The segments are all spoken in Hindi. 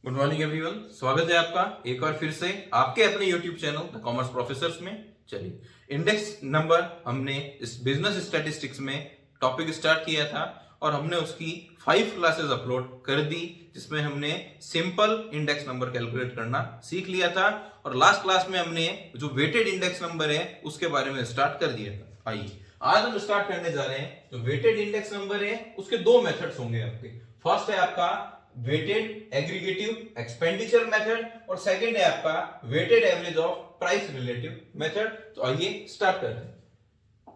गुड मॉर्निंग एवरीवन, स्वागत है आपका एक बार फिर से आपके अपने YouTube channel the commerce professors में। चलिए, इंडेक्स नंबर हमने इस बिजनेस स्टैटिस्टिक्स में टॉपिक स्टार्ट किया था और हमने उसकी 5 क्लासेस अपलोड कर दी, जिसमें हमने सिंपल इंडेक्स नंबर कैलकुलेट करना सीख लिया था और लास्ट क्लास में हमने जो वेटेड इंडेक्स नंबर है उसके बारे में स्टार्ट कर दिया था। आइए आज हम स्टार्ट करने जा रहे हैं। जो वेटेड इंडेक्स नंबर है उसके दो मेथड्स होंगे आपके। फर्स्ट है आपका वेटेड एग्रीगेटिव एक्सपेंडिचर मेथड और सेकंड है आपका weighted average of price relative method. तो आइए स्टार्ट करते हैं।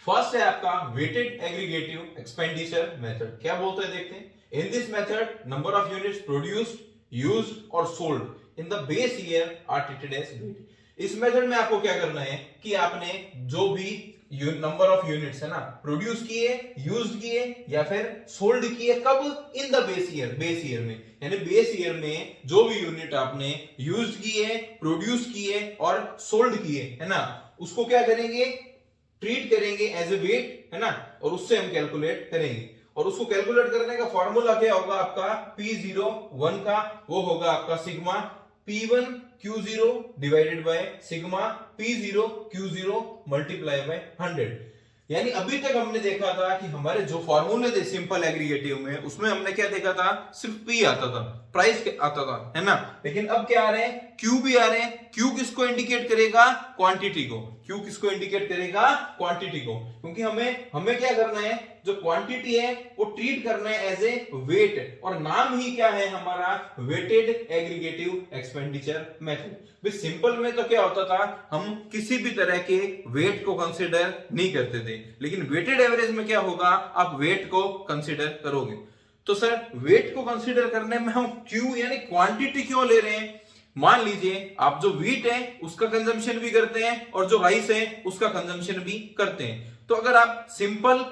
फर्स्ट है आपका वेटेड एग्रीगेटिव एक्सपेंडिचर मेथड। क्या बोलते हैं देखते हैं। In this method number of units produced, used और sold in the base year are treated as weight. इस मेथड में आपको क्या करना है कि आपने जो भी नंबर ऑफ यूनिट्स है ना प्रोड्यूस किए, यूज्ड किए या फिर सोल्ड किए, कब? इन द बेस ईयर में, यानी बेस ईयर में जो भी यूनिट आपने यूज्ड किए, प्रोड्यूस किए और सोल्ड किए है ना, उसको क्या करेंगे? ट्रीट करेंगे एज ए वेट है ना, और उससे हम कैलकुलेट करेंगे। और उसको कैलकुलेट करने का फॉर्मूला क्या होगा आपका? P01 का वो होगा आपका sigma P1 Q0 divided by sigma P0 Q0 multiply by 100। यानी अभी तक हमने देखा था कि हमारे जो फॉर्मूले थे सिंपल एग्रीगेटिव में, उसमें हमने क्या देखा था? सिर्फ P आता था, प्राइस आता था है ना। लेकिन अब क्या आ रहे हैं? Q भी आ रहे हैं। Q किसको इंडिकेट करेगा? क्वांटिटी को। Q किसको इंडिकेट करेगा? क्वांटिटी को। क्योंकि हमें क्या करना है, जो क्वांटिटी है वो ट्रीट करना है एज ए वेट, और नाम ही क्या है हमारा? Weighted aggregative expenditure method. Simple में तो क्या होता था, हम किसी भी तरह के वेट को कंसीडर नहीं करते थे, लेकिन वेटेड एवरेज में क्या होगा? आप वेट को कंसीडर करोगे। तो सर वेट को कंसीडर करने में हम क्यू यानी क्वांटिटी क्यों ले रहे हैं? मान लीजिए आप जो व्हीट है उसका कंजम्पशन भी करते हैं और जो राइस है उसका कंजम्पशन भी करते हैं। तो अगर आप सिंपल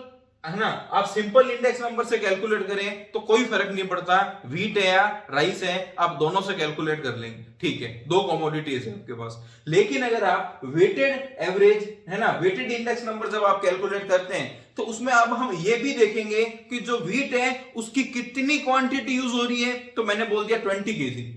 है ना, आप सिंपल इंडेक्स नंबर से कैलकुलेट करें तो कोई फर्क नहीं पड़ता, व्हीट है या राइस है, आप दोनों से कैलकुलेट कर लेंगे। ठीक है, दो कमोडिटीज है आपके पास। लेकिन अगर आप वेटेड एवरेज है ना, वेटेड इंडेक्स नंबर जब आप कैलकुलेट करते हैं तो उसमें अब हम ये भी देखेंगे कि जो व्हीट है उसकी कितनी क्वांटिटी यूज हो रही है। तो मैंने बोल दिया 20 केजी,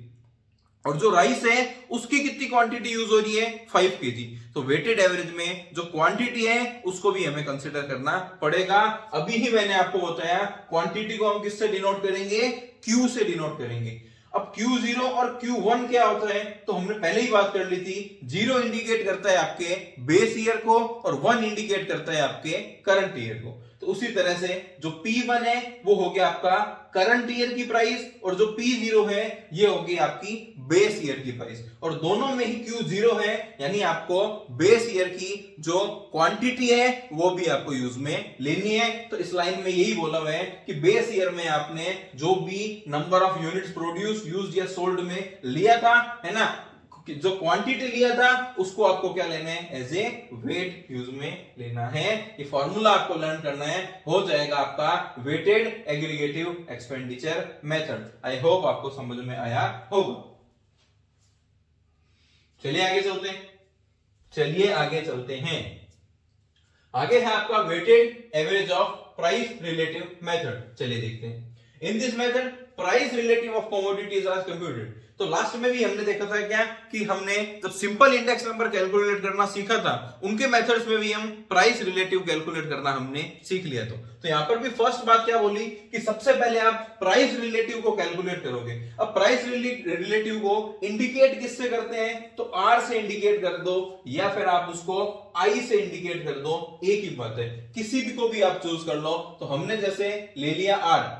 और जो राइस है उसकी कितनी क्वांटिटी यूज हो रही है? 5 केजी। तो वेटेड एवरेज में जो क्वांटिटी है उसको भी हमें कंसीडर करना पड़ेगा। अभी ही मैंने आपको बताया क्वांटिटी को हम किससे डिनोट करेंगे? Q से डिनोट करेंगे। अब Q0 और Q1 क्या होता है? तो हमने पहले ही बात कर ली थी। 0 इंडिकेट करता है आपके बेस ईयर को और 1 इंडिकेट करता है आपके करंट ईयर को। तो उसी तरह से जो P1 है वो हो गया आपका करंट ईयर की प्राइस, और जो P0 है ये होगी आपकी बेस ईयर की प्राइस, और दोनों में ही Q0 है, यानी आपको बेस ईयर की जो क्वांटिटी है वो भी आपको यूज में लेनी है। तो इस लाइन में यही बोला हुआ है कि बेस ईयर में आपने जो भी number of units produce, used या सोल्ड में लिया था है ना, जो क्वांटिटी लिया था उसको आपको क्या लेना है? एज ए वेट यूज में लेना है। ये फॉर्मूला आपको लर्न करना है, हो जाएगा आपका weighted aggregative expenditure method. I hope आपको समझ में आया होगा। चलिए आगे चलते हैं। आगे है आपका weighted average of price relative method. चलिए देखते हैं। In this method price relative of commodities are computed. तो लास्ट में भी हमने देखा था क्या कि हमने जब सिंपल इंडेक्स नंबर कैलकुलेट करना सीखा था, उनके मेथड्स में भी हम प्राइस रिलेटिव कैलकुलेट करना हमने सीख लिया। तो यहां पर भी फर्स्ट बात क्या बोली कि सबसे पहले आप प्राइस रिलेटिव को कैलकुलेट करोगे। अब प्राइस रिलेटिव को इंडिकेट किससे करते हैं? तो आर से इंडिकेट कर दो या फिर आप उसको आई से इंडिकेट कर दो, एक ही बात है, किसी भी को भी आप चूज कर लो। तो हमने जैसे ले लिया आर,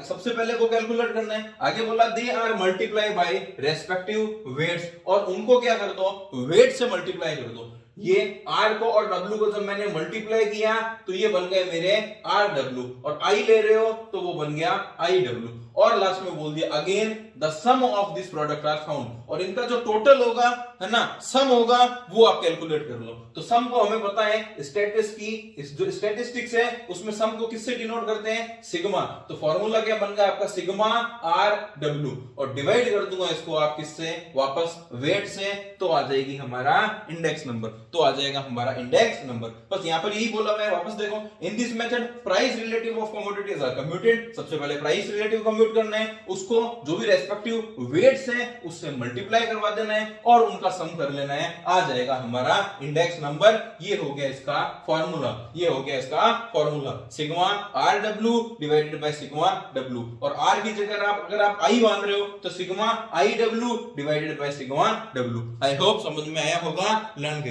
सबसे पहले को कैलकुलेट करना है। आगे बोला they are multiply by respective weights, और उनको क्या कर दो? वेट से मल्टीप्लाई कर दो। ये आर को और डब्ल्यू को जब मैंने मल्टीप्लाई किया तो ये बन गए मेरे आर डब्ल्यू, और आई ले रहे हो तो वो बन गया आई डब्ल्यू, और लास्ट में बोल दिया again the sum of this product are found, और इनका जो टोटल होगा है ना, सम होगा, वो आप कैलकुलेट कर लो। तो सम को हमें पता है स्टैटिस्टिक्स है उसमें सम को किससे डिनोट करते हैं? सिग्मा। तो फॉर्मूला क्या बन गया आपका? सिग्मा आर डब्ल्यू, और डिवाइड कर दूंगा इसको आप किससे? वापस वेट से, तो आ जाएगी हमारा इंडेक्स नंबर, तो आ जाएगा हमारा इंडेक्स नंबर। बस यहां पर यही बोला हुआ है। वापस देखो, in this method price relative of commodities are computed. सबसे पहले प्राइस रिलेटिव कंप्यूट कंप्यूट करना है, उसको जो भी रेस्पेक्टिव वेट्स है उससे मल्टीप्लाई करवा देना है और उनका सम कर लेना है, आ जाएगा हमारा इंडेक्स नंबर। ये हो गया इसका फॉर्मूला, ये हो गया इसका formula, sigma R W divided by sigma W. और आर की जगह अगर आप आई मान रहे हो तो sigma I W divided by sigma W. I hope समझ में आया होगा, लर्न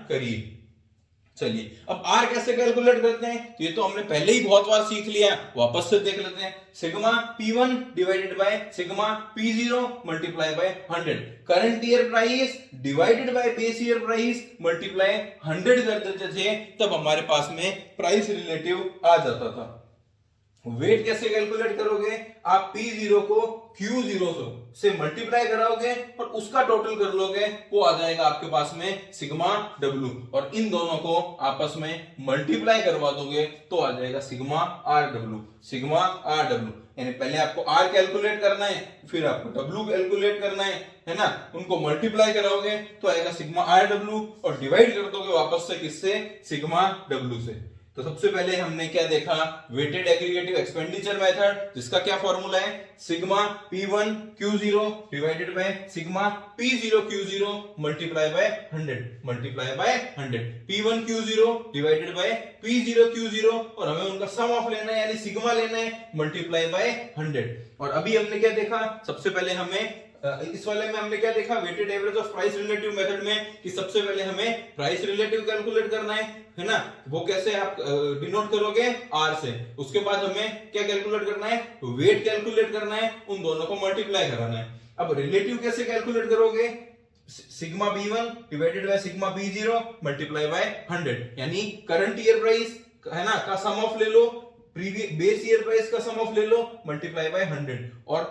करिए। चलिए अब आर कैसे कैलकुलेट करते हैं, तो ये तो हमने पहले ही बहुत बार सीख लिया, वापस से देख लेते हैं। Sigma P1 divided by sigma P0 multiply by 100, current year price divided by base year price multiply 100 कर देते थे, तब हमारे पास में प्राइस रिलेटिव आ जाता था। वेट कैसे कैलकुलेट करोगे, आप P0 को Q0 से मल्टीप्लाई कराओगे और उसका टोटल कर लोगे, वो आ जाएगा आपके पास में सिग्मा W, और इन दोनों को आपस में मल्टीप्लाई करवा दोगे तो आ जाएगा सिग्मा RW, सिग्मा RW। यानी पहले आपको R कैलकुलेट करना है, फिर आपको W कैलकुलेट करना है ना, उनको मल्टीप्लाई कराओगे तो आएगा सिग्मा RW और डिवाइड कर दोगे वापस से किससे, सिग्मा W से। तो सबसे पहले हमने क्या देखा, वेटेड एग्रीगेटिव एक्सपेंडिचर मेथड, जिसका क्या फॉर्मूला है, sigma P1 Q0 divided by sigma P0 Q0 multiply by 100, P1 Q0 divided by P0 Q0, और हमें उनका सम ऑफ लेना है यानी सिग्मा लेना है, मल्टीप्लाई बाय 100। और अभी हमने क्या देखा, सबसे पहले हमें इस वाले में हमने क्या देखा, weighted average of price relative method में, कि सबसे पहले हमें प्राइस रिलेटिव कैलकुलेट करना है ना, वो कैसे आप डिनोट करोगे, आर से। उसके बाद हमें क्या कैलकुलेट करना है, वेट कैलकुलेट करना है, उन दोनों को मल्टीप्लाई कराना है। अब रिलेटिव कैसे कैलकुलेट करोगे, sigma B1 divided by sigma B0 multiply by 100, यानी करंट ईयर प्राइस है ना का सम ऑफ ले लो, बेस ईयर प्राइस का सम ऑफ ले लो, मल्टीप्लाई बाय 100। और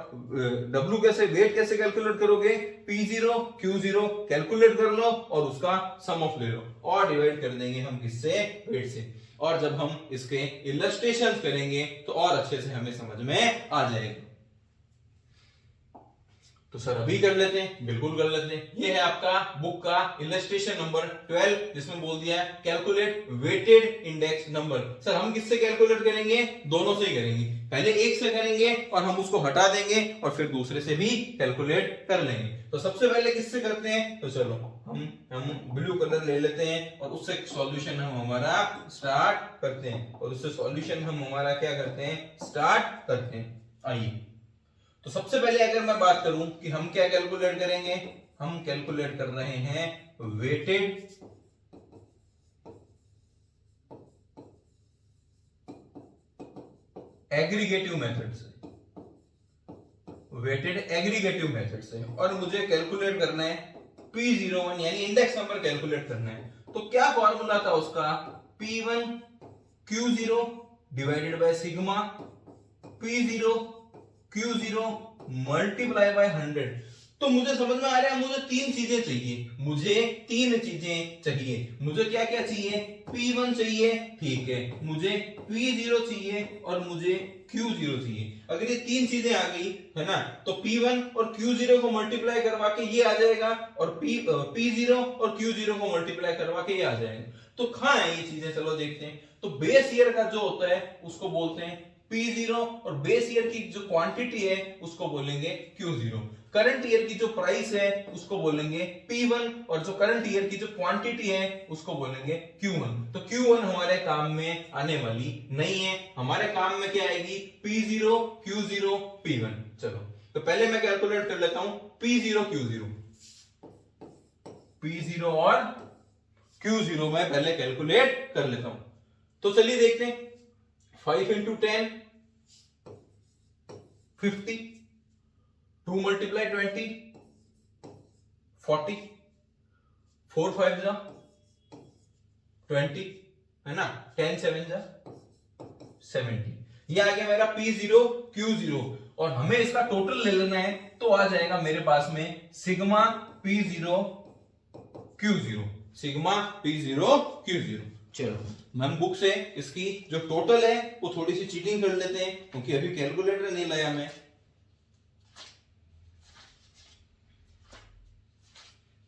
W कैसे, वेट कैसे कैलकुलेट करोगे, P0 Q0 कैलकुलेट कर लो और उसका सम ऑफ ले लो और डिवाइड कर देंगे हम किससे, वेट से। और जब हम इसके इलस्ट्रेशन करेंगे तो और अच्छे से हमें समझ में आ जाएगा। तो सर अभी कर लेते हैं, बिल्कुल कर लेते हैं। ये है आपका बुक का इलस्ट्रेशन नंबर 12, जिसमें बोल दिया है calculate weighted index number. Sir हम किससे कैलकुलेट करेंगे, दोनों से ही करेंगे, पहले एक से करेंगे और हम उसको हटा देंगे और फिर दूसरे से भी कैलकुलेट कर लेंगे। तो सबसे पहले किससे करते हैं, तो चलो हम ब्लू कलर ले लेते हैं और उससे सॉल्यूशन हम हमारा स्टार्ट करते हैं, और उससे सॉल्यूशन हम हमारा क्या करते हैं, स्टार्ट करते हैं। आइए, तो सबसे पहले अगर मैं बात करूं कि हम क्या कैलकुलेट करेंगे, हम कैलकुलेट कर रहे हैं वेटेड एग्रीगेटिव मेथड से, वेटेड एग्रीगेटिव मेथड से, और मुझे कैलकुलेट करना है P01 यानी इंडेक्स नंबर कैलकुलेट करना है। तो क्या फॉर्मूला था उसका, P1 Q0 divided by sigma P0 Q0 multiply by 100। तो मुझे समझ में आ रहा है, मुझे तीन चीजें चाहिए, मुझे क्या क्या चाहिए, P1 चाहिए, ठीक है, मुझे P0 चाहिए और मुझे Q0 चाहिए। अगर ये तीन चीजें आ गई है ना, तो P1 और Q0 को मल्टीप्लाई करवा के ये आ जाएगा, और P0 और Q0 को मल्टीप्लाई करवा के ये आ जाएगा। तो कहां है ये चीजें, चलो देखते हैं। तो बेस ईयर का जो होता है उसको बोलते हैं P0, और बेस ईयर की जो क्वांटिटी है उसको बोलेंगे Q0। करंट ईयर की जो प्राइस है उसको बोलेंगे P1, और जो करंट ईयर की जो क्वांटिटी है उसको बोलेंगे Q1। तो Q1 हमारे काम में आने वाली नहीं है, हमारे काम में क्या आएगी, P0 Q0 P1। चलो तो पहले मैं कैलकुलेट कर लेता हूं P0 Q0, P0 और Q0 मैं पहले कैलकुलेट कर लेता हूं। तो चलिए देखते हैं, 5 into 10 50, 2 multiply 20 40, 4 5 जा 20 है ना, 10 7 जा 70। ये आ गया मेरा P0 Q0, और हमें इसका टोटल ले लेना है, तो आ जाएगा मेरे पास में sigma P0 Q0, sigma P0 Q0। चलो हम बुक से इसकी जो टोटल है वो थोड़ी सी चीटिंग कर लेते हैं, क्योंकि अभी कैलकुलेटर नहीं लाया मैं।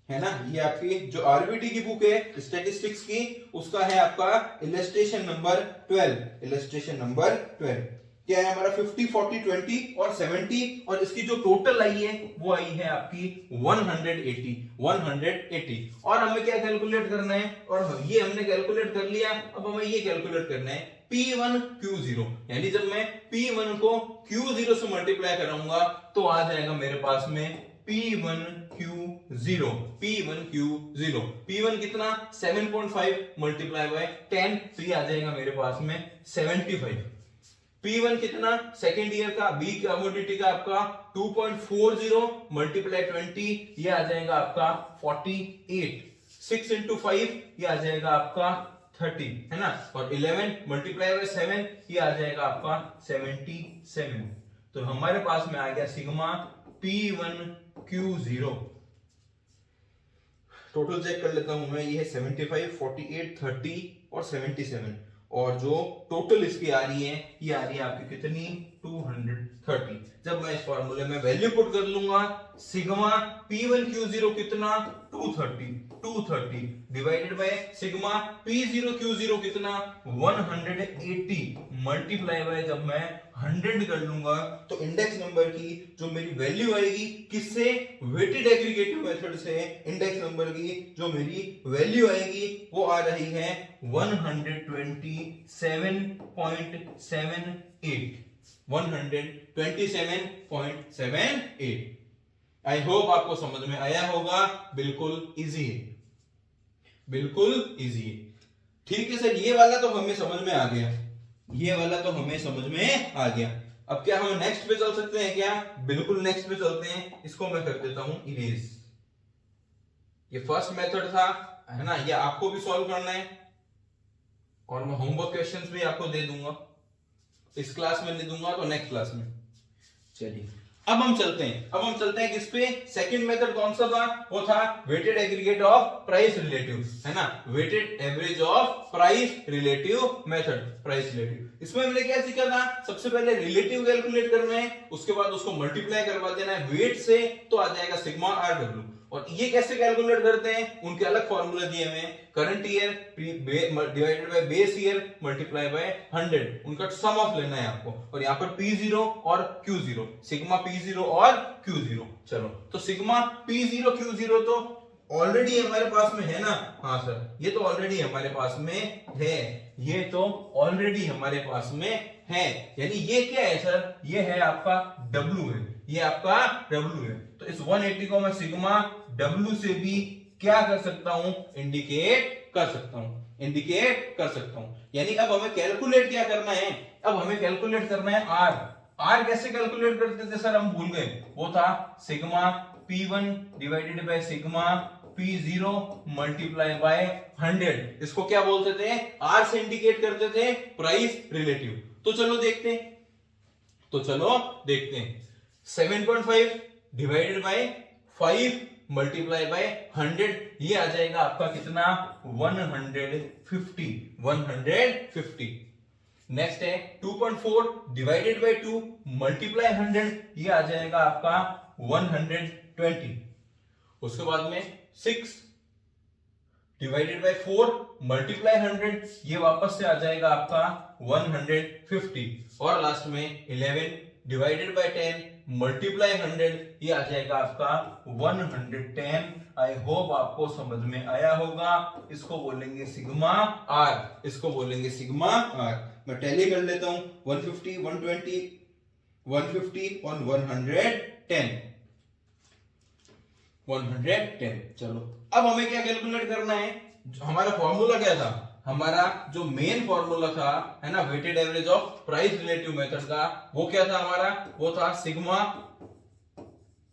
है ना, ये आपकी जो आरबीटी की बुक है स्टैटिस्टिक्स की, उसका है आपका इलस्ट्रेशन नंबर 12, इलस्ट्रेशन नंबर 12। क्या है हमारा 50, 40, 20 और 70, और इसकी जो टोटल आई है वो आई है आपकी 180। और हमें क्या कैलकुलेट करना है, और ये हमने कैलकुलेट कर लिया, अब हमें ये कैलकुलेट करना है P1 Q0, यानी जब मैं P1 को Q0 से मल्टीप्लाई कराऊंगा तो आ जाएगा मेरे पास में P1 Q0। P1 कितना 7.5 मल्टीप्लाई बाय 10, तो ये आ जाएगा मेरे पास में 75। P1 कितना सेकेंड ईयर का बी कमोडिटी का आपका 2.40 मल्टीप्लाई 20, ये आ जाएगा आपका 48। 6 into 5 ये आ जाएगा आपका 30, है ना, और 11 मल्टीप्लाई बाय 7 ये आ जाएगा आपका 77। तो हमारे पास में आ गया sigma P1 Q0। Total check कर लेता हूं मैं, ये है 75, 48, 30 और 77, और जो टोटल इसकी आ रही है ये आ रही है आपकी कितनी 230। जब मैं इस फॉर्मूले में वैल्यू पुट कर लूंगा, सिग्मा P1 Q0 कितना 230 divided by sigma P0 Q0 कितना 180 मल्टीप्लाई बाय जब मैं 100 कर लूंगा तो इंडेक्स नंबर की जो मेरी वैल्यू आएगी, किससे, वेटेड एग्रीगेटिव मेथड से, इंडेक्स नंबर की जो मेरी वैल्यू आएगी वो आ रही है 127.78। आई होप आपको समझ में आया होगा। बिल्कुल इजी है, बिल्कुल इजी है। ठीक है सर, ये वाला तो हमें समझ में आ गया, ये वाला तो हमें समझ में आ गया। अब क्या हम नेक्स्ट पे चल सकते हैं क्या? बिल्कुल नेक्स्ट पे चलते हैं। इसको मैं कर देता हूं इरेज। ये फर्स्ट मेथड था, है ना, ये आपको भी सॉल्व करना है और मैं होमवर्क क्वेश्चंस भी आपको दे दूंगा। इस क्लास में नहीं दूंगा तो नेक्स्ट क्लास में। चलिए अब हम चलते हैं किस पे? सेकंड मेथड कौन सा था? वो था weighted aggregate of price relative, है ना, weighted average of price relative method, price relative. इसमें हमने क्या सीखा था? सबसे पहले रिलेटिव कैलकुलेट करना है, उसके बाद उसको मल्टीप्लाई करवा देना है वेट से, तो आ जाएगा सिग्मा RW। और ये कैसे कैलकुलेट करते हैं? उनके अलग फॉर्मूला दिए हुए हैं, current year divided by base year multiply by 100, उनका सम ऑफ लेना है आपको। और यहाँ पर P0 और Q0, सिग्मा P0 और Q0। चलो, तो सिग्मा P0 Q0 तो ऑलरेडी हमारे पास में है ना? हाँ सर, ये तो ऑलरेडी हमारे पास में है, ये तो ऑलरेडी हमारे पास में है। यानी ये क्या है सर? ये है आपका W है, ये आपका W है। तो इस 180 को मैं सिग्मा W से भी क्या कर सकता हूं? इंडिकेट कर सकता हूं। यानी अब हमें कैलकुलेट क्या करना है? अब हमें कैलकुलेट करना है R कैसे कैलकुलेट करते थे सर? हम भूल गए। वो था sigma P1 divided by sigma P0 multiply by 100। इसको क्या बोलते थे? R से इंडिकेट करते थे प्राइस रिलेटिव। तो चलो देखते हैं 7.5 डिवाइडेड बाय 5 मल्टीप्लाई बाय 100, ये आ जाएगा आपका कितना 150। नेक्स्ट है 2.4 डिवाइडेड बाय 2 मल्टीप्लाई 100, ये आ जाएगा आपका 120। उसके बाद में 6 डिवाइडेड बाय 4 मल्टीप्लाई 100, ये वापस से आ जाएगा आपका 150। और लास्ट में 11 डिवाइडेड बाय 10 मल्टीप्लाई 100, ये आ जाएगा आपका 110। आई होप आपको समझ में आया होगा। इसको बोलेंगे सिग्मा R, मैं टैली कर लेता हूं 150, 120, 150 और 110। चलो, अब हमें क्या कैलकुलेट करना है? हमारा फॉर्मूला क्या था? हमारा जो मेन फॉर्मूला था, है ना, weighted average of price relative method का, वो क्या था हमारा? वो था sigma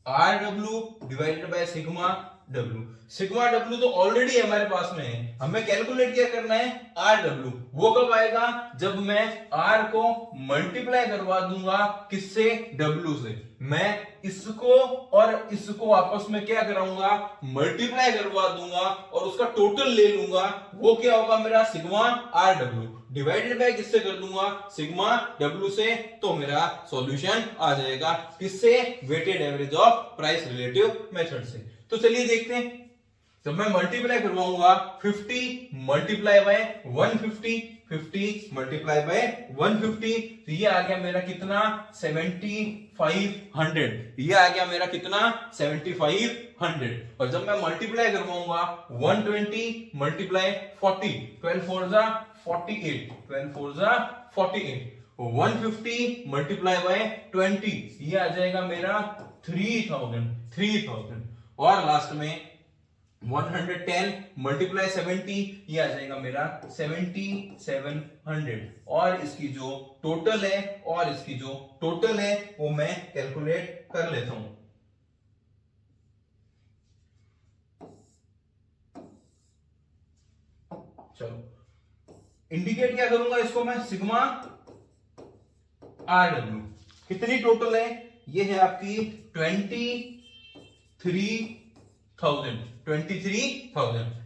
RW divided by sigma W। Sigma W तो ऑलरेडी हमारे पास में है, हमें कैलकुलेट क्या करना है? RW। वो कब आएगा? जब मैं R को मल्टीप्लाई करवा दूंगा किससे? W से। मैं इसको और इसको आपस में क्या कराऊंगा? मल्टीप्लाई करवा दूंगा और उसका टोटल ले लूंगा। वो क्या होगा मेरा? सिग्मा RW डिवाइडेड बाय किससे कर दूंगा? सिग्मा W से। तो मेरा सॉल्यूशन आ जाएगा किससे? Weighted average of price relative method से। तो चलिए देखते हैं, जब मैं मल्टीप्लाई करवाऊंगा 50 मल्टीप्लाई बाय 150, 50 मल्टीप्लाई बाय 150, तो ये आ गया मेरा कितना 7500। ये आ गया मेरा कितना 7500। और जब मैं मल्टीप्लाई करवाऊंगा 120 मल्टीप्लाई 40, 12 4 जा 48, 12 4 जा 48, 150 मल्टीप्लाई बाय 20, ये आ जाएगा मेरा 3000। और लास्ट में 110 मल्टीप्लाई 70, ये आ जाएगा मेरा 7700। और इसकी जो टोटल है वो मैं कैलकुलेट कर लेता हूं। चलो इंडिकेट क्या करूंगा इसको मैं, सिग्मा आर डब्ल्यू। कितनी टोटल है, ये है आपकी 23,000।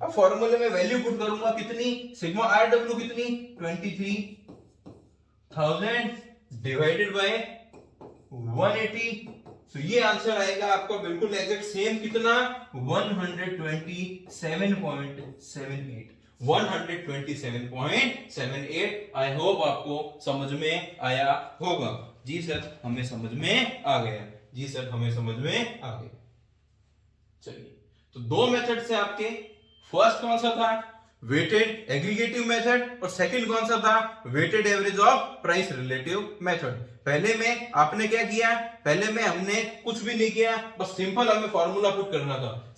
अब फॉर्मूले में वैल्यू पुट करूंगा कितनी, सिग्मा आर डब्ल्यू कितनी 23,000 डिवाइडेड बाय 180, तो ये आंसर आएगा आपका बिल्कुल एग्जैक्ट सेम कितना 127.78। आई होप आपको समझ में आया होगा। जी सर हमें समझ में आ गया, जी सर हमें समझ में आ गया। चलिए तो दो मेथड से आपके, फर्स्ट कौन सा था वेटेड एग्रीगेटिव मेथड, और सेकंड कौन सा था weighted average of price relative method. पहले में आपने क्या किया, पहले में हमने कुछ भी नहीं किया, बस सिंपल हमें फॉर्मूला पुट करना था,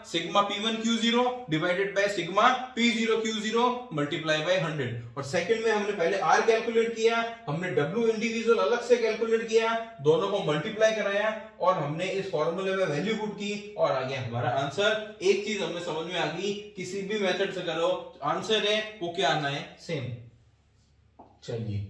sigma P1 Q0 divided by sigma P0 Q0 multiply by 100। और सेकंड में हमने पहले R कैलकुलेट किया, हमने W इंडिविजुअल अलग से कैलकुलेट किया, दोनों को मल्टीप्लाई कराया और हमने इस फॉर्मूले में वैल्यू पुट की और आ गया हमारा आंसर। एक चीज हमें समझ में आ गई, किसी भी मेथड से करो आंसर है वो क्या आना है, सेम। चलिए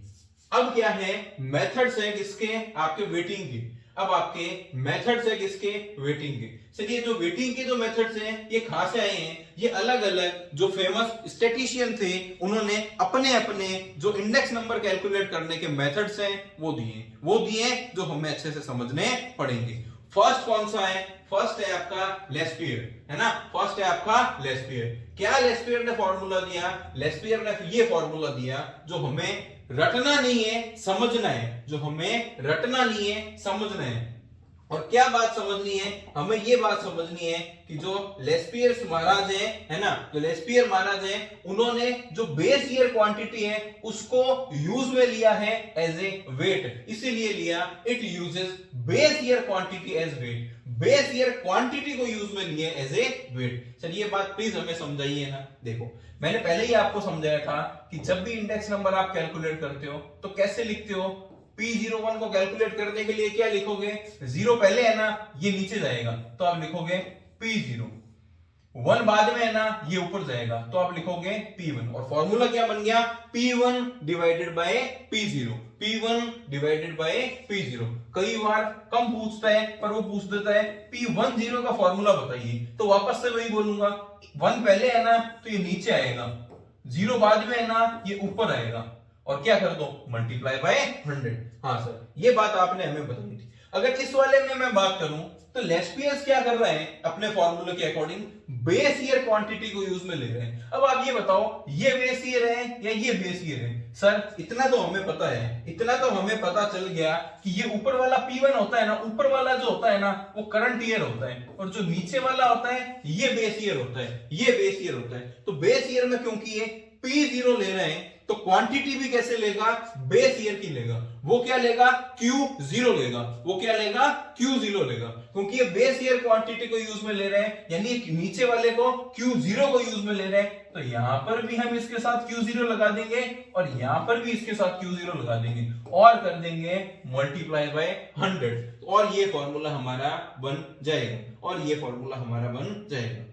अब क्या है, मेथड्स है किसके, आपके वेटिंग की। अब आपके मेथड्स है किसके, वेटिंग के। चलिए जो वेटिंग के जो मेथड्स हैं ये कहां से आए हैं, ये अलग अलग जो फेमस स्टैटिस्टिशियन थे उन्होंने अपने अपने जो इंडेक्स नंबर कैलकुलेट करने के मेथड्स हैं वो दिए जो हमें अच्छे से समझने पड़ेंगे। फर्स्ट कौन सा है, फर्स्ट है आपका लेस्पियर, है ना, फर्स्ट है आपका लेस्पियर। क्या लेस्पियर ने फॉर्मूला दिया, लेस्पियर ने ये फॉर्मूला दिया जो हमें रटना नहीं है समझना है, जो हमें रटना नहीं है समझना है। और क्या बात समझनी है, हमें ये बात समझनी है कि जो लेस्पियर महाराज है ना, जो लेस्पियर महाराज है उन्होंने जो बेस ईयर क्वांटिटी है उसको यूज में लिया है एज ए वेट, इसीलिए लिया it uses base year quantity as weight, base year quantity को यूज में लिए एज ए वेट। चलिए बात प्लीज हमें समझाइए ना। देखो मैंने पहले ही आपको समझाया था कि जब भी इंडेक्स नंबर आप कैलकुलेट करते हो तो कैसे लिखते हो, P01 को कैलकुलेट करने के लिए क्या लिखोगे, 0 पहले है ना, ये नीचे जाएगा तो आप लिखोगे P0, 1 बाद में है ना, ये ऊपर जाएगा तो आप लिखोगे P1। और फॉर्मूला क्या बन गया, P1 divided by P0, P1 divided by P0। कई बार कम पूछता है पर वो पूछ देता है P10 का फॉर्मूला बताइए, तो वापस से वही बोलूंगा, 1 पहले है ना तो ये नीचे आएगा, 0 बाद में है ना ये ऊपर आएगा, और क्या कर दो मल्टीप्लाई बाय 100। हाँ सर ये बात आपने हमें बताई थी। अगर इस वाले में मैं बात करूं तो लेस्पियर्स क्या कर रहे हैं, अपने फॉर्मूले के अकॉर्डिंग बेस ईयर क्वांटिटी को यूज में ले रहे हैं। अब आप ये बताओ ये बेस ईयर है या ये बेस ईयर है। सर इतना तो हमें पता है, इतना तो हमें पता चल गया कि ये ऊपर वाला P1 होता है ना, ऊपर वाला जो होता है ना वो करंट ईयर होता है, और जो नीचे वाला होता है ये बेस ईयर होता है, ये बेस ईयर होता है। तो बेस ईयर में क्योंकि ये P0 ले रहे हैं तो क्वांटिटी भी कैसे लेगा, बेस ईयर की लेगा। वो क्या लेगा, Q0 लेगा, वो क्या लेगा Q0 लेगा, क्योंकि ये बेस ईयर क्वांटिटी को यूज में ले रहे हैं, यानी नीचे वाले को Q0 को यूज में ले रहे हैं। तो यहां पर भी हम इसके साथ Q0 लगा देंगे और यहां पर भी इसके साथ Q0 लगा देंगे और कर देंगे मल्टीप्लाई बाय 100, और ये फॉर्मूला हमारा बन जाएगा, और ये फॉर्मूला हमारा बन जाएगा।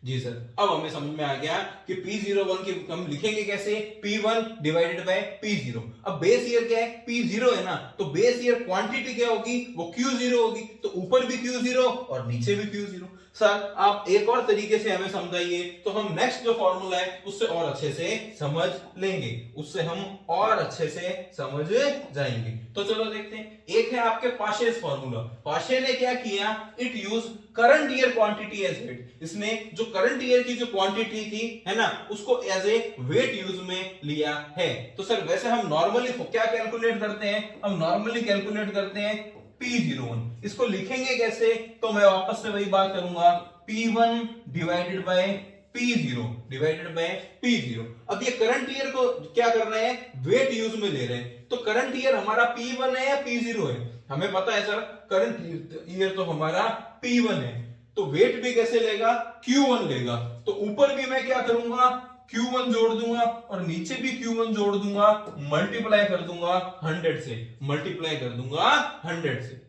जी सर अब हमें समझ में आ गया कि P01 की हम लिखेंगे कैसे, P1 डिवाइडेड बाय P0। अब बेस ईयर क्या है, P0 है ना, तो बेस ईयर क्वांटिटी क्या होगी, वो Q0 होगी, तो ऊपर भी Q0 और नीचे भी Q0। सर आप एक और तरीके से हमें समझाइए तो हम नेक्स्ट जो फॉर्मूला है उससे और अच्छे से समझ लेंगे, उससे हम और अच्छे से समझ जाएंगे। तो चलो देखते हैं। एक है आपके पाशेस फॉर्मूला। पाशे ने क्या किया, it use current year quantity as weight. इसने जो करंट ईयर की जो क्वांटिटी थी है ना, उसको एज ए वेट यूज में लिया है। तो सर वैसे हम नॉर्मली क्या कैलकुलेट करते हैं, हम नॉर्मली कैलकुलेट करते हैं P01। इसको लिखेंगे कैसे, तो मैं वापस से वही बात करूंगा, P1 divided by P0 divided by P0। अब ये करंट ईयर को क्या कर रहे हैं, वेट यूज में ले रहे हैं। तो करंट ईयर हमारा P1 है या P0 है, हमें पता है सर करंट ईयर तो हमारा P1 है। तो वेट भी कैसे लेगा, Q1 लेगा। तो ऊपर भी मैं क्या करूंगा, Q1 जोड़ दूंगा और नीचे भी Q1 जोड़ दूंगा, मल्टीप्लाई कर दूंगा 100 से, मल्टीप्लाई कर दूंगा 100 से।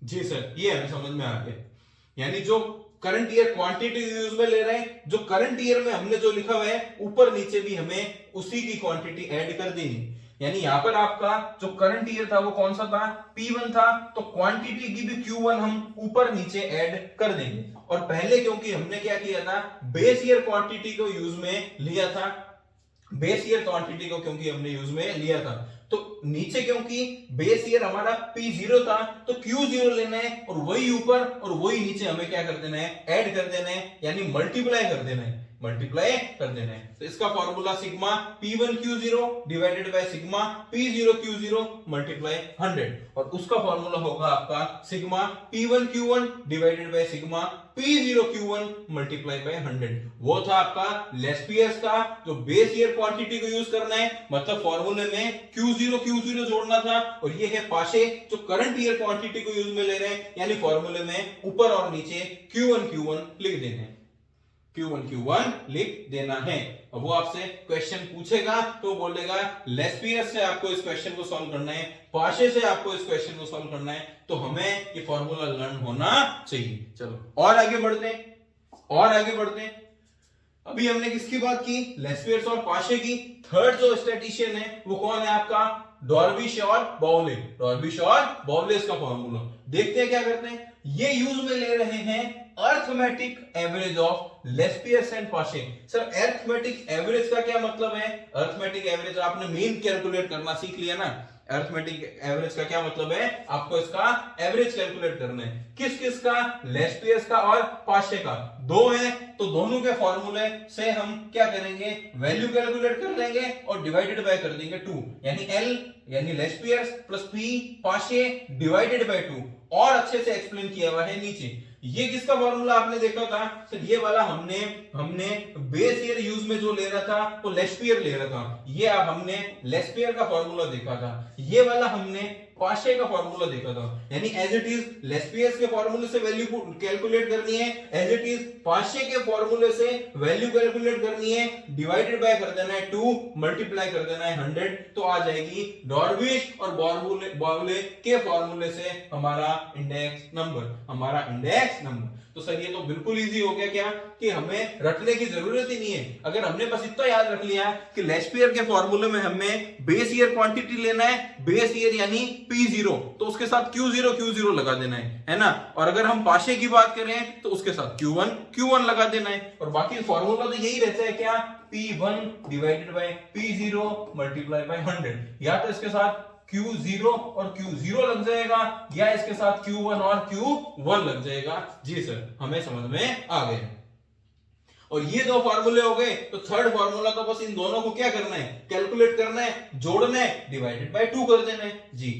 जी सर, ये हमें समझ में आ गया। यानी जो करंट ईयर क्वांटिटी यूज में ले रहे हैं, जो करंट ईयर में हमने जो लिखा हुआ है ऊपर नीचे भी हमें उसी की क्वांटिटी ऐड कर देनी। यानी यहां पर आपका जो करंट ईयर था वो कौन सा था, P1 था। तो क्वांटिटी की भी Q1 हम ऊपर नीचे ऐड कर देंगे। और पहले क्योंकि हमने क्या किया था, बेस ईयर क्वांटिटी को यूज में लिया था, बेस ईयर क्वांटिटी को क्योंकि हमने यूज में लिया था, तो नीचे क्योंकि बेस ईयर हमारा P0 था तो Q0 लेना है और वही ऊपर और वही नीचे हमें क्या कर देना है, ऐड कर देना है, यानी मल्टीप्लाई कर देना है, मल्टीप्लाई कर देना है। तो इसका formula sigma P1 Q0 divided by sigma P0 Q0 multiply 100। और उसका फॉर्मूला होगा आपका sigma P1 Q1 divided by sigma P0 Q1 multiply by 100। वो था आपका लेस्पियर्स का जो बेस ईयर क्वांटिटी को यूज करना है, मतलब फॉर्मूले में Q0 जोड़ना था। और ये है पाशे जो करंट ईयर क्वांटिटी को यूज में ले रहे हैं, यानी फॉर्मूले में ऊपर और नीचे Q1 लिख देना है, Q1 लिख देना है। अब वो आपसे क्वेश्चन पूछेगा तो बोलेगा लेस्पियस से आपको इस क्वेश्चन को सॉल्व करना है, पाशे से आपको इस क्वेश्चन को सॉल्व करना है, तो हमें ये फॉर्मूला लर्न होना चाहिए। चलो और आगे बढ़ते हैं, और आगे बढ़ते हैं। अभी हमने किसकी बात की, लेस्पियस और पाशे की। थर्ड जो स्टैटिस्टिशियन है वो कौन है आपका, डॉर्बिश और बाउले। डॉर्बिश और बाउले इसका फॉर्मूला देखते हैं क्या करते हैं। ये यूज में ले रहे हैं arithmetic average of Laspeyres and Paasche. Sir arithmetic average का क्या मतलब है, अर्थमेटिक एवरेज आपने मीन कैलकुलेट करना सीख लिया ना। अर्थमेटिक एवरेज का क्या मतलब है, आपको इसका एवरेज कैलकुलेट करना है। किस किस का, लेस्पियस का और पाशे का। दो है तो दोनों के फॉर्मूले से हम क्या करेंगे, वैल्यू कैलकुलेट कर लेंगे और डिवाइडेड बाय कर देंगे 2, यानी L यानी लेस्पियस प्लस P पाशे डिवाइडेड बाय 2। और अच्छे से एक्सप्लेन किया हुआ है नीचे। ये किसका फॉर्मूला आपने देखा था, तो ये वाला हमने बेस ईयर यूज में जो ले रहा था वो लेस्पियर ले रहा था। ये अब हमने लेस्पियर का फॉर्मूला देखा था, ये वाला हमने पाशे का फॉर्मूला देखा था। यानी एज इट इज लेस्पियस के फॉर्मूले से वैल्यू कैलकुलेट करनी है, एज इट इज पाशे के फॉर्मूले से वैल्यू कैलकुलेट करनी है, डिवाइडेड बाय कर देना है 2, मल्टीप्लाई कर देना है 100, तो आ जाएगी डॉर्बिश और बाउले के फॉर्मूले से हमारा इंडेक्स नंबर, हमारा इंडेक्स नंबर। तो सर ये तो बिल्कुल इजी हो गया क्या, कि हमें रटने की जरूरत ही नहीं है। अगर हमने बस इतना याद रख लिया कि लेस्पियर के फॉर्मूले में हमें बेस ईयर क्वांटिटी लेना है, बेस ईयर यानी P0, तो उसके साथ Q0 लगा देना है ना। और अगर हम पाशे की बात करें तो उसके साथ Q1 लगा देना है। और बाकी फॉर्मूला तो यही रहता है क्या, P1 divided by P0 multiply by 100। या तो इसके साथ Q0 और Q0 लग जाएगा, या इसके साथ Q1 और Q1 लग जाएगा। जी सर, हमें समझ में आ गए। और ये दो फार्मूले हो गए, तो थर्ड फार्मूला तो बस इन दोनों को क्या करना है, कैलकुलेट करना है, जोड़ना है, डिवाइडेड बाय 2 कर देना है। जी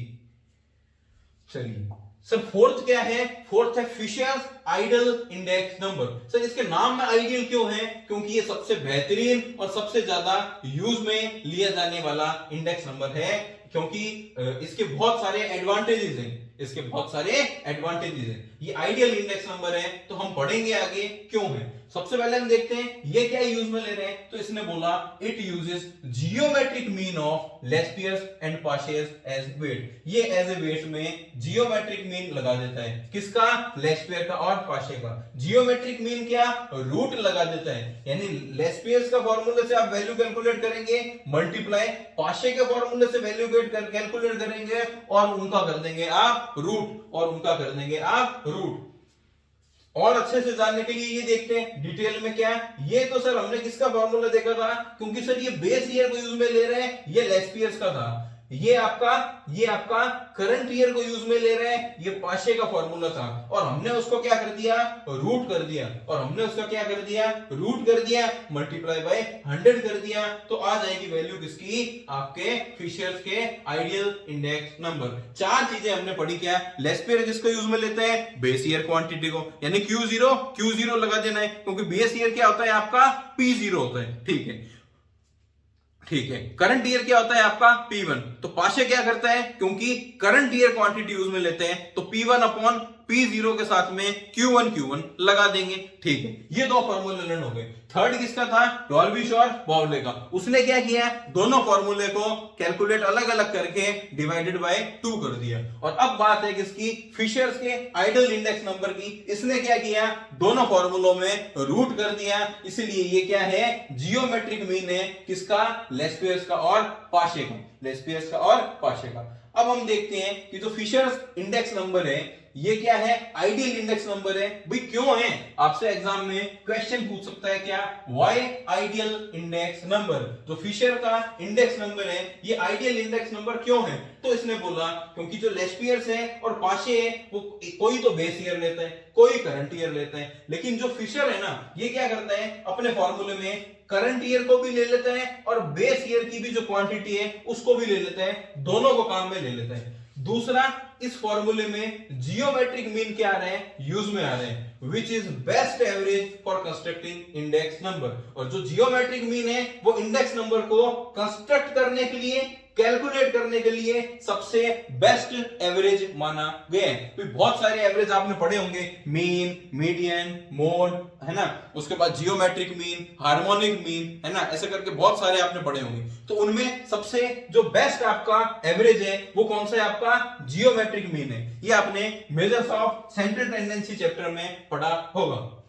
चलिए सर, फोर्थ क्या है, फोर्थ है Fisher's ideal index number. Sir इसके नाम में आइडियल क्यों है, क्योंकि ये सबसे बेहतरीन और सबसे ज्यादा यूज में लिया जाने वाला इंडेक्स नंबर है, क्योंकि इसके बहुत सारे एडवांटेजेस हैं, इसके बहुत सारे एडवांटेजेस हैं। ये आइडियल इंडेक्स नंबर है, तो हम पढ़ेंगे आगे क्यों है। सबसे पहले हम देखते हैं ये क्या यूज में ले रहे हैं, तो इसने बोला it uses geometric mean of Laspeyres and Paasche's as weight. ये एज ए वेट में जियोमेट्रिक मीन लगा देता है, किसका, लेस्पियर का और पाशे का। जियोमेट्रिक मीन क्या, रूट लगा देता है, यानी लेस्पियस का फॉर्मूले से आप वैल्यू कैलकुलेट करेंगे, मल्टीप्लाई पाशे के फॉर्मूले से वैल्यू कैलकुलेट करेंगे और उनका कर देंगे आप रूट, और उनका कर देंगे आप रूट। और अच्छे से जानने के लिए ये देखते हैं डिटेल में क्या है। ये तो सर हमने किसका फॉर्मूला देखा था, क्योंकि सर ये बेस ईयर को यूज में ले रहे हैं, ये लेस्ट ईयर्स का था। ये आपका करंट ईयर को यूज में ले रहे हैं, ये पाशे का फॉर्मूला था, और हमने उसको क्या कर दिया, रूट कर दिया, और हमने उसका क्या कर दिया, रूट कर दिया, मल्टीप्लाई बाय 100 कर दिया, तो आ जाएगी वैल्यू किसकी, आपके फिशर्स के आइडियल इंडेक्स नंबर। चार चीजें हमने पढ़ी, क्या, लेस्ट ईयर किसको यूज में लेते हैं, बेस ईयर क्वांटिटी को, यानी Q0 लगा देना है, क्योंकि बेस ईयर क्या होता है आपका, P0 होता है, ठीक है। करंट ईयर क्या होता है आपका, P1। तो पाशे क्या करता है, क्योंकि करंट ईयर क्वांटिटी यूज में लेते हैं, तो P1 अपॉन P0 के साथ में Q1 लगा देंगे, ठीक है। ये दो फॉर्मूले लर्न हो गए। थर्ड किसका था, डॉल्बी शोर बाउले का। उसने क्या किया, दोनों फॉर्मूले को कैलकुलेट अलग अलग करके डिवाइडेड बाय 2 कर दिया। और अब बात है किसकी, फिशर्स के आइडियल इंडेक्स नंबर की। इसने क्या किया, दोनों फॉर्मूलों में रूट कर दिया, इसलिए ये क्या है, जियोमेट्रिक मीन है किसका, लेस्ट ईयर्स का और पाशे का, लेस्ट ईयर्स का और पाशे का। अब हम देखते हैं कि जो फिशर्स इंडेक्स नंबर है ये क्या है, आइडियल इंडेक्स नंबर है। भाई क्यों है, आपसे एग्जाम में क्वेश्चन पूछ सकता है, क्या, व्हाई आइडियल इंडेक्स नंबर। जो फिशर का इंडेक्स नंबर है ये आइडियल इंडेक्स नंबर क्यों है, तो इसने बोला क्योंकि जो लेस्ट ईयर्स है और पाशे है वो कोई तो बेस ईयर लेता है, कोई करंट ईयर लेता है, लेकिन जो फिशर है ना ये क्या करता है, अपने फॉर्मूले में करंट ईयर को भी ले लेता है और बेस ईयर की भी जो क्वांटिटी है उसको भी ले लेता है, दोनों को काम में ले लेता है। दूसरा, इस फॉर्मूले में जियोमेट्रिक मीन क्या आ रहे हैं, यूज में आ रहे हैं, which is best average for constructing index number. और जो जियोमेट्रिक मीन है वो इंडेक्स नंबर को कंस्ट्रक्ट करने के लिए, कैलकुलेट करने के लिए सबसे बेस्ट एवरेज माना गया है। तो बहुत सारे एवरेज आपने पढ़े होंगे, मीन, मीडियन, मोड, है ना, उसके बाद जियोमेट्रिक मीन, हार्मोनिक मीन, है ना, ऐसे करके बहुत सारे आपने पढ़े होंगे। तो उनमें सबसे जो बेस्ट आपका एवरेज है वो कौन सा है, आपका जियोमेट्रिक मीन है। ये आपने measures of central tendency chapter में पढ़ा होगा।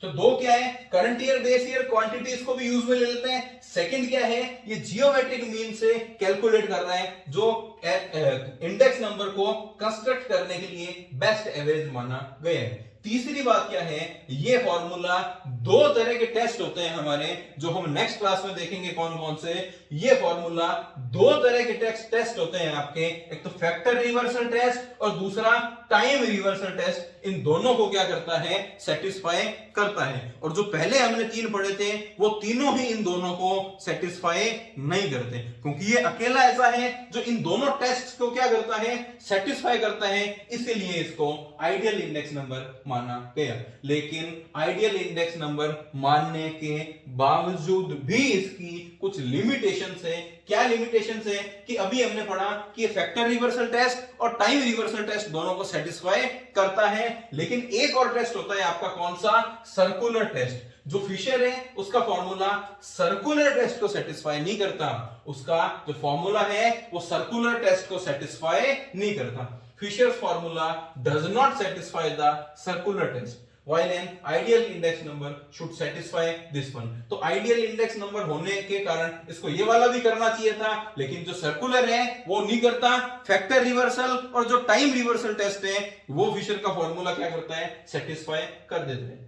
तो दो क्या है, current year, base year quantities को भी यूज में ले लेते हैं। सेकंड क्या है, ये जियोमेट्रिक मीन से कैलकुलेट कर रहे हैं, जो इंडेक्स नंबर को कंस्ट्रक्ट करने के लिए बेस्ट एवरेज माना गया है। तीसरी बात क्या है, ये फॉर्मूला, दो तरह के टेस्ट होते हैं हमारे, जो हम नेक्स्ट क्लास में देखेंगे कौन कौन से। ये फॉर्मूला दो तरह के टेस्ट होते हैं आपके, एक तो फैक्टर रिवर्सल टेस्ट और दूसरा टाइम रिवर्सल टेस्ट। इन दोनों को क्या करता है, सेटिस्फाई करता है। और जो पहले हमने तीन पढ़े थे वो तीनों ही इन दोनों को सेटिस्फाई नहीं करते, क्योंकि ये अकेला ऐसा है जो इन दोनों टेस्ट को क्या करता है, सेटिस्फाई करता है, इसीलिए इसको आइडियल इंडेक्स नंबर माना गया। लेकिन आइडियल इंडेक्स नंबर मानने के बावजूद भी इसकी कुछ लिमिटेशंस है। क्या लिमिटेशंस है, कि अभी हमने पढ़ा कि ये फैक्टर रिवर्सल टेस्ट और टाइम रिवर्सल टेस्ट दोनों को सेटिस्फाई करता है, लेकिन एक और टेस्ट होता है आपका, कौन सा, सर्कुलर टेस्ट। जो फिशर है उसका फॉर्मूला सर्कुलर टेस्ट को सेटिस्फाई नहीं करता, उसका जो फॉर्मूला है वो सर्कुलर टेस्ट को सेटिस्फाई नहीं करता। Fisher's formula does not satisfy the circular test, while an ideal index number should satisfy this one. तो ideal index number होने के कारण इसको ये वाला भी करना चाहिए था, लेकिन जो सर्कुलर है वो नहीं करता। फैक्टर रिवर्सल और जो टाइम रिवर्सल टेस्ट है वो फिशर का फॉर्मूला क्या करता है, सेटिस्फाई कर देते हैं।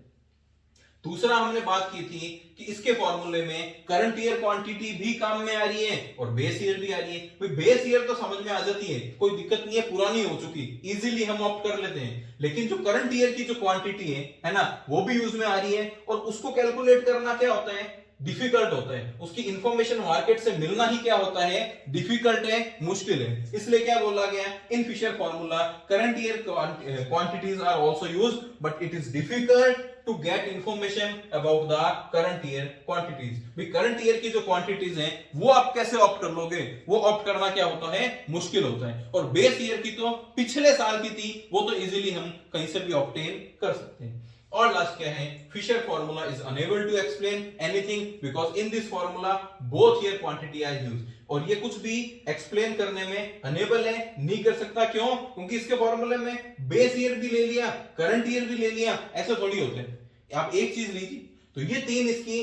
दूसरा हमने बात की थी कि इसके फॉर्मूले में करंट ईयर क्वांटिटी भी काम में आ रही है और बेस ईयर भी आ रही है। भाई बेस ईयर तो समझ में आ जाती है, कोई दिक्कत नहीं है, पुरानी हो चुकी, इजीली हम ऑप्ट कर लेते हैं। लेकिन जो करंट ईयर की जो क्वांटिटी है ना, वो भी यूज में आ रही है, और उसको कैलकुलेट करना क्या होता है, डिफिकल्ट होता है। उसकी इंफॉर्मेशन मार्केट से मिलना ही क्या होता है, डिफिकल्ट है, मुश्किल है। इसलिए क्या बोला गया in Fisher formula, current year quantities are also used but it is difficult to get information about the current year quantities. भाई करंट ईयर की जो क्वांटिटीज हैं वो आप कैसे ऑप्ट कर लोगे, वो ऑप्ट करना क्या होता है, मुश्किल होता है। और बेस ईयर की तो पिछले साल की थी, वो तो इजीली हम कहीं से भी ऑब्टेन कर सकते हैं। और लास्ट क्या है, Fisher formula is unable to explain anything because in this formula both year quantity are used. और ये कुछ भी एक्सप्लेन करने में अनेबल है, नहीं कर सकता। क्यों, क्योंकि इसके फॉर्मूले में बेस ईयर भी ले लिया, करंट ईयर भी ले लिया, ऐसे थोड़ी होते हैं। आप एक चीज लीजिए, तो ये तीन इसकी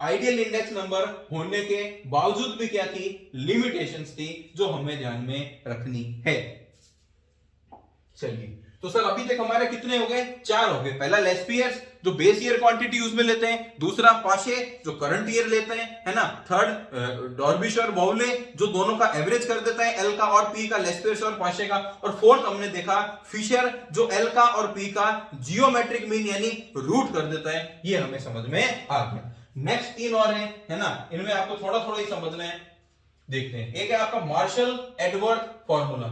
आइडियल इंडेक्स नंबर होने के बावजूद भी क्या थी, लिमिटेशंस थी, जो हमें ध्यान में रखनी है। चलिए तो सर अभी तक हमारे कितने हो गए, 4 हो गए। पहला लेस्पियर्स जो बेस ईयर क्वांटिटी यूज में लेते हैं, दूसरा पाशे जो करंट ईयर लेते हैं, है ना, थर्ड डॉर्बिश और बाउले जो दोनों का एवरेज कर देता है एल का और पी का, लेस्पियर्स और पाशे का, और फोर्थ हमने देखा फिशर जो एल का और पी का जियोमेट्रिक मीन यानी रूट कर देता है। ये हमें समझ में आ गया। नेक्स्ट 3 और है ना, इनमें आपको थोड़ा थोड़ा ही समझना है, देखते हैं। एक है आपका मार्शल एडवर्ड फॉर्मूला,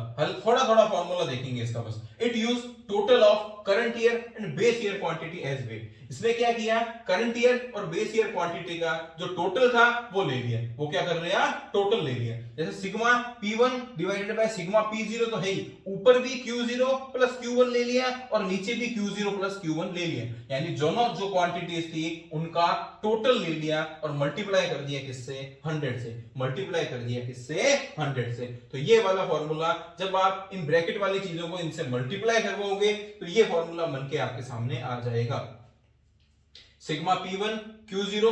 थोड़ा थोड़ा फॉर्मूला देखेंगे इसका बस। It use total of current year and base year quantity as weight. इसने क्या किया, करंट ईयर और बेस ईयर क्वांटिटी का जो टोटल था वो ले लिया, वो क्या कर लिया, टोटल ले लिया। जैसे sigma P1 divided by sigma P0 तो है ही, ऊपर भी Q0 प्लस Q1 ले लिया और नीचे भी Q0 प्लस Q1 ले लिया, यानी दोनों जो क्वांटिटीज थी उनका टोटल ले लिया और मल्टीप्लाई कर दिया किससे, 100 से। मल्टीप्लाई कर दिया किससे, 100 से। तो ये वाला फॉर्मूला जब आप इन ब्रैकेट वाली चीजों को इनसे मल्टीप्लाई करवाओगे तो ये फॉर्मूला बन के आपके सामने आ जाएगा। Sigma P1 Q0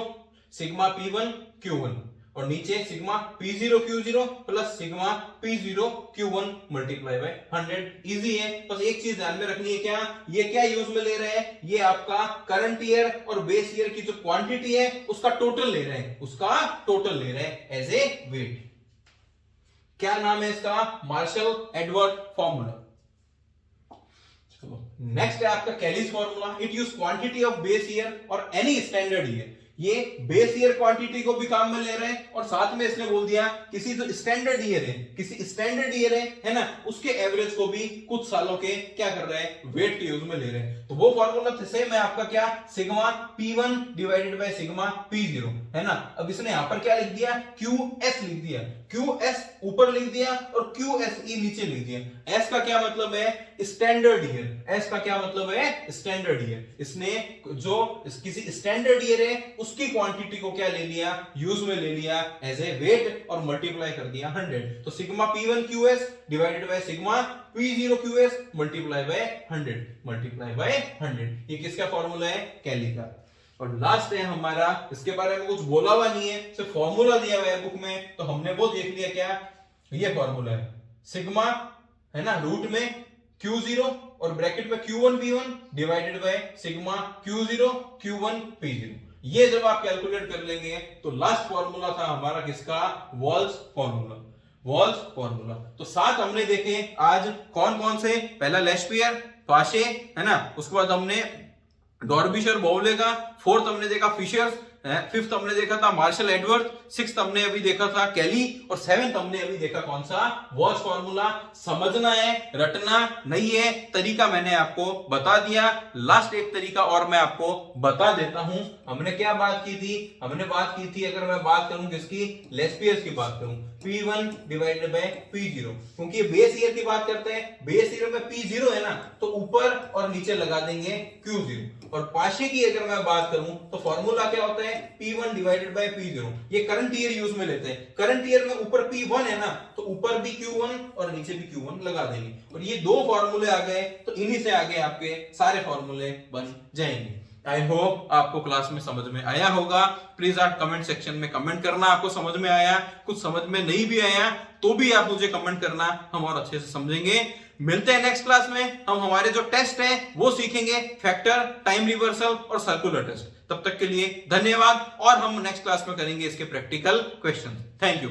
sigma P1 Q1 और नीचे sigma P0 Q0 plus sigma P0 Q1 multiply by 100। Easy है, बस एक चीज ध्यान में रखनी है, क्या ये क्या यूज में ले रहे हैं, ये आपका करंट ईयर और बेस ईयर की जो क्वांटिटी है उसका टोटल ले रहे हैं, उसका टोटल ले रहे हैं एज ए वेट। क्या नाम है इसका, मार्शल एडवर्ड फॉर्मूला। नेक्स्ट है आपका Kelly's formula. It use quantity of base year और एनी स्टैंडर्ड ईयर। ये बेस ईयर क्वांटिटी को भी काम में ले रहे हैं और साथ में इसने बोल दिया किसी जो स्टैंडर्ड ईयर है, किसी स्टैंडर्ड ईयर है ना, उसके एवरेज को भी कुछ सालों के क्या कर रहे हैं, वेट के यूज में ले रहे हैं। तो वो फॉर्मूला सेम है आपका, क्या, sigma P1 divided by sigma P0, है ना। अब इसने यहां पर क्या लिख दिया, QS लिख दिया, QS ऊपर लिख दिया और QSE नीचे लिख दिया। S का क्या मतलब है, स्टैंडर्ड ईयर। S का क्या मतलब है, स्टैंडर्ड ईयर। इसने जो किसी स्टैंडर्ड ईयर है उसकी क्वांटिटी को क्या ले लिया, यूज में ले लिया एज ए वेट और मल्टीप्लाई कर दिया 100। तो sigma P1 QS divided by sigma P0 QS multiply by 100, multiply by 100। ये किसका फॉर्मूला है, कैली का। और लास्ट है हमारा, इसके बारे में कुछ बोला हुआ नहीं है, सिर्फ फॉर्मूला दिया हुआ है बुक में, तो हमने वो देख लिया, क्या ये फॉर्मूला है, सिग्मा है ना रूट में Q0 और ब्रैकेट में Q1 P1 divided by sigma Q0 Q1 P0। ये जब आप कैलकुलेट कर लेंगे तो लास्ट फॉर्मूला था हमारा किसका, वॉल्स फॉर्मूला, वॉल्स फॉर्मूला। तो 7 हमने देखे आज, कौन कौन से, पहला लेस्पियर, पाशे, है ना, उसके बाद हमने डॉर्बिश और बाउले का, फोर्थ हमने देखा फिशर्स, फिफ्थ हमने देखा था मार्शल एडवर्ड, सिक्स्थ हमने अभी देखा था कैली, और सेवेंथ हमने अभी देखा कौन सा, वॉल्स फॉर्मूला। समझना है, रटना नहीं है, तरीका मैंने आपको बता दिया। लास्ट एक तरीका और मैं आपको बता देता हूं। हमने क्या बात की थी, हमने बात की थी, अगर मैं बात करूं किसकी, लेस्पियर्स की बात करूं, P1 डिवाइडेड बाय P0, क्योंकि बेस ईयर की बात करते हैं, बेस ईयर में P0 है ना, तो ऊपर और नीचे लगा देंगे Q0। और पाशे की अगर मैं बात करूं तो फॉर्मूला क्या होता है, P1 डिवाइडेड बाय P0। ये करंट ईयर यूज में लेते हैं, करंट ईयर में ऊपर P1 है ना, तो ऊपर भी Q1 और नीचे भी Q1 लगा देंगे। और ये 2 फॉर्मूले आ गए, तो इन्हीं से आगे आपके सारे फॉर्मूले बन जाएंगे। आई होप आपको क्लास में समझ में आया होगा। प्लीज आप कमेंट सेक्शन में कमेंट करना आपको समझ में आया, कुछ समझ में नहीं भी आया तो भी आप मुझे कमेंट करना, हम और अच्छे से समझेंगे। मिलते हैं नेक्स्ट क्लास में, हम हमारे जो टेस्ट है वो सीखेंगे, फैक्टर, टाइम रिवर्सल और सर्कुलर टेस्ट। तब तक के लिए धन्यवाद, और हम नेक्स्ट क्लास में करेंगे इसके प्रैक्टिकल क्वेश्चन। Thank you.